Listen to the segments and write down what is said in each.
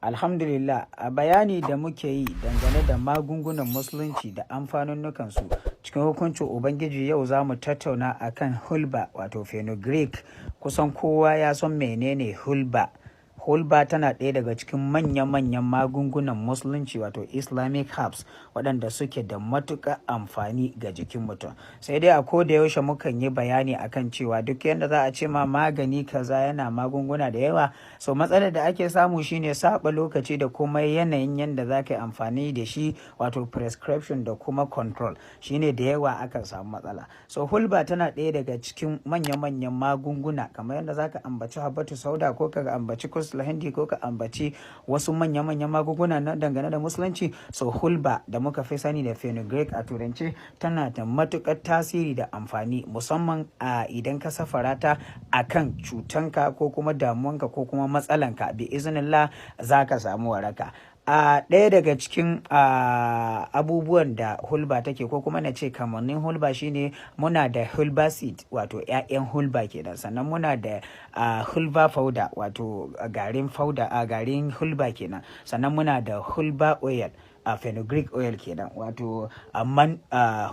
Alhamdulillah, a bayani da muke yi dangane da magungunan musulunci da amfanunnukansu cikin hukuncin Ubangiji yau za mu tattauna akan hulba wato fenugreek. Kusan kowa ya san menene hulba. Hulba tana ɗaya daga cikin manya-manyan magungunan musulunci wato Islamic herbs waɗanda suke da matuƙar amfani ga jikin mutum. Sai dai a koda yaushe mukan yi bayani akan cewa duk yadda za a ce ma magani kaza yana magunguna da yawa, so matsalar da ake samu shine saba lokaci da kuma yanayin yadda za ka yi amfani da shi wato prescription da kuma control shine da yawa akan samu matsala. So hulba tana ɗaya daga cikin manya-manyan magunguna kamar yadda za ka ambaci habbatu sauda ko ka ambaci hindi ko ka ambaci wasu manya-manyan magunguna na dangane da musulunci. So hulba da muka fi sani da fenugreek a turance tana da matukar tasiri da amfani musamman a idan ka safara ta akan cutanka ko kuma damuwanka ko kuma matsalanka bi iznillah za ka samu waraka. Ɗaya daga cikin abubuwan da hulba take ko kuma na ce kamannin hulba shine muna da hulba seed wato 'ya'yan hulba kenan, sannan muna da hulba powder wato garin hulba kenan, sannan muna da hulba oil fenugreek oil kenan wato man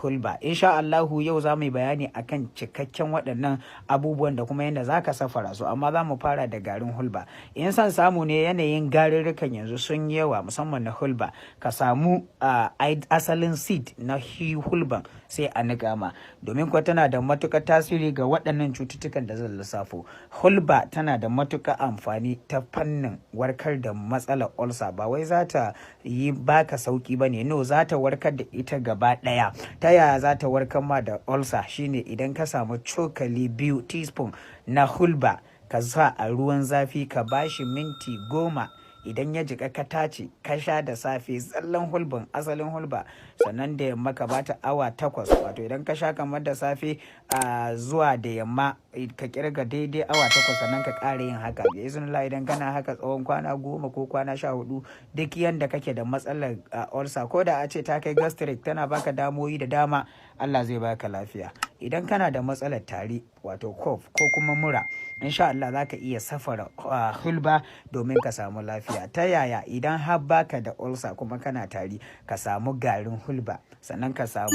hulba. Insha Allahu yau za mu yi bayani akan cikakken waɗannan abubuwan da kuma yadda za ka safara su, amma za mu fara da garin hulba. In san samu ne yanayin garurrukan yanzu sun yawa musamman na hulba, ka samu asalin seed na hulban sai a niƙa ma, domin kuwa tana da matuƙar tasiri ga waɗannan cututtukan da zan lissafo. Hulba tana da matuƙar amfani ta fannin warkar da matsalar ulcer, ba wai za ta yi baka sauki ba ne, no, za ta warkar da ita gaba ɗaya. Ta yaya za ta warkar ma da ulcer shine idan ka samu cokali 2 teaspoon na hulba ka sa a ruwan zafi ka bashi minti 10, idan ya jika ka tace ka sha da safe tsallan hulban asalin hulba, sannan da yamma ka bata awa 8. Wato idan ka sha kamar da safe zuwa da yamma ka kirga daidai awa 8, sannan ka ƙara yin haka bi iznillah. Idan kana haka tsawon kwana 10 ko kwana 14, duk yanda kake da matsalar ulcer ko da a ce ta kai gastric tana baka damoyi da dama, Allah zai baka lafiya. Idan kana da matsalar tari wato cough ko kuma mura, insha Allah za ka iya safara hulba domin ka samu lafiya. Ta yaya? Idan har baka da ulcer kuma kana tari, ka samu garin hulba, sannan ka samu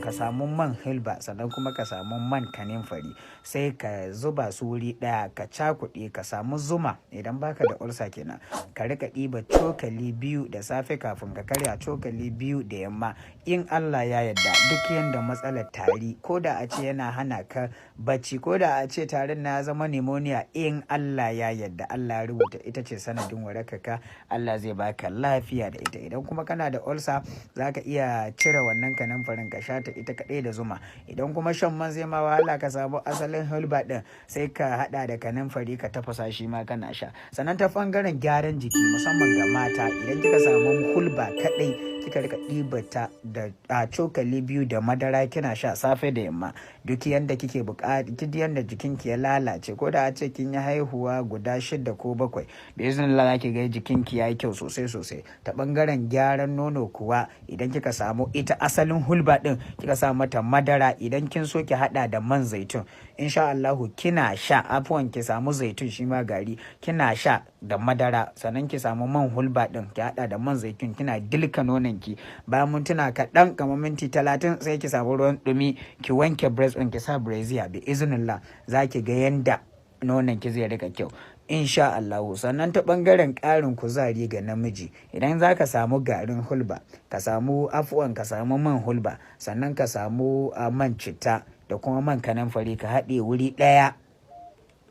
ka samu man hulba, sannan kuma ka samu man kanimfari, sai ka zuba su wuri ɗaya ka cakuɗe, ka samu zuma idan baka da ulcer kenan, ka rika ɗiba cokali 2 da safe kafin ka karya, cokali 2 da yamma. In Allah ya yarda duk yanda matsalar tari ko da a ce yana hana ka bacci, ko da a ce tarin na zama pneumonia, in Allah ya yarda, Allah ya rubuta ita ce sanadin warakaka, Allah zai baka lafiya da ita. Idan kuma kana da ulcer za ka iya cire wannan kanimfarin ka sha ta ita kaɗai da zuma. Idan kuma shan man zai ma wahala, ka samu asalin hulba ɗin sai ka haɗa da kanimfari ka tafasa shi ma kana sha. Sannan ta ɓangaren gyaran jiki musamman ga mata, idan kika samu hulba kaɗai kika rika ɗibata da cokali 2 da madara kina sha safe da yamma, duk yanda kike buƙata, duk yanda jikinki ya lalace, ko da a ce kin yi haihuwa guda 6 ko 7, da izinin Allah zaki ga jikinki yayi kyau sosai. Ta bangaren gyaran nono kuwa, idan kika samu ita asalin hulba din kika sa mata madara, idan kin so ki hada da man zaitun, insha Allahu kina sha, ki samu zaitun shi ma gari kina sha da madara, sannan ki samu man hulba din ki hada da man zaitun, kina dilka nonon ki bayan mintuna kaɗan kamar minti 30, sai ki samu ruwan dumi ki wanke breast ɗin ki sa brazier, bi iznillah za ki ga yanda nonon ki zai rika kyau insha Allahu. Sannan ta bangaren ƙarin kuzari ga namiji, idan za ka samu garin hulba, ka samu ka samu man hulba, sannan ka samu man citta da kuma man kanamfari, ka haɗe wuri ɗaya,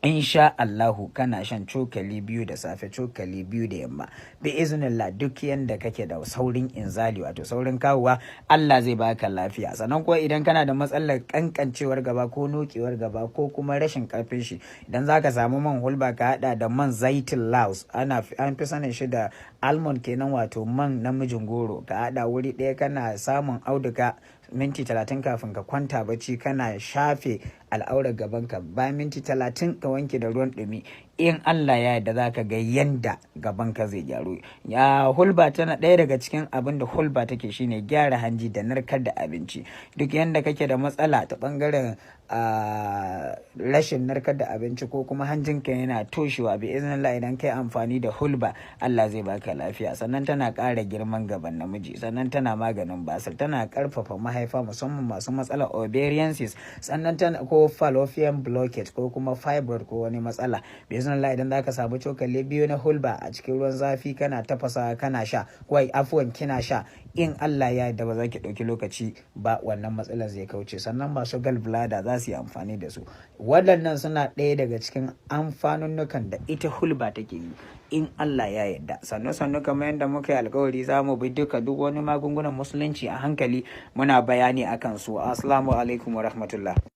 insha Allahu kana shan cokali 2 da safe, cokali 2 da yamma, bi iznillah duk yanda kake da saurin inzali wato saurin kawowa, Allah zai baka lafiya. Sannan kuwa idan kana da matsalar kankancewar gaba ko nokewar gaba ko kuma rashin karfin shi, idan zaka samu man hulba ka hada da man zaitin laus, an fi sanin shi da almond kenan wato man namijin goro, ka hada wuri ɗaya, kana samun auduga minti 30 kafin ka kwanta bacci kana shafe al'aurar gabanka, bayan minti 30 ka wanke da ruwan ɗumi. in Allah ya yarda za ka ga yanda gaban ka zai gyaru. Ya hulba tana ɗaya daga cikin abin da hulba take shine gyara hanji da narkar da abinci. Duk yanda kake da matsala ta bangaren rashin narkar da abinci ko kuma hanjinka yana toshewa, bi iznillah idan kai amfani da hulba Allah zai baka lafiya. Sannan tana ƙara girman gaban namiji, sannan tana maganin basir, tana ƙarfafa mahaifa musamman masu matsalar ovarian cyst, sannan tana ko fallopian blockage ko kuma fibroid ko wani matsala. Bismillah idan zaka samu cokali 2 na hulba a cikin ruwan zafi kana tafasa kana sha, wai afwan kina sha, in Allah ya yarda ba za ki ɗauki lokaci ba wannan matsalar zai kauce. Sannan masu gallbladder za su yi amfani da su. Waɗannan suna ɗaya daga cikin amfanunnukan da ita hulba take yi in Allah ya yarda. Sannu kamar yadda muka yi alkawari za mu bi duk wani magungunan musulunci a hankali muna bayani akan su. Assalamu alaikum wa rahmatullah.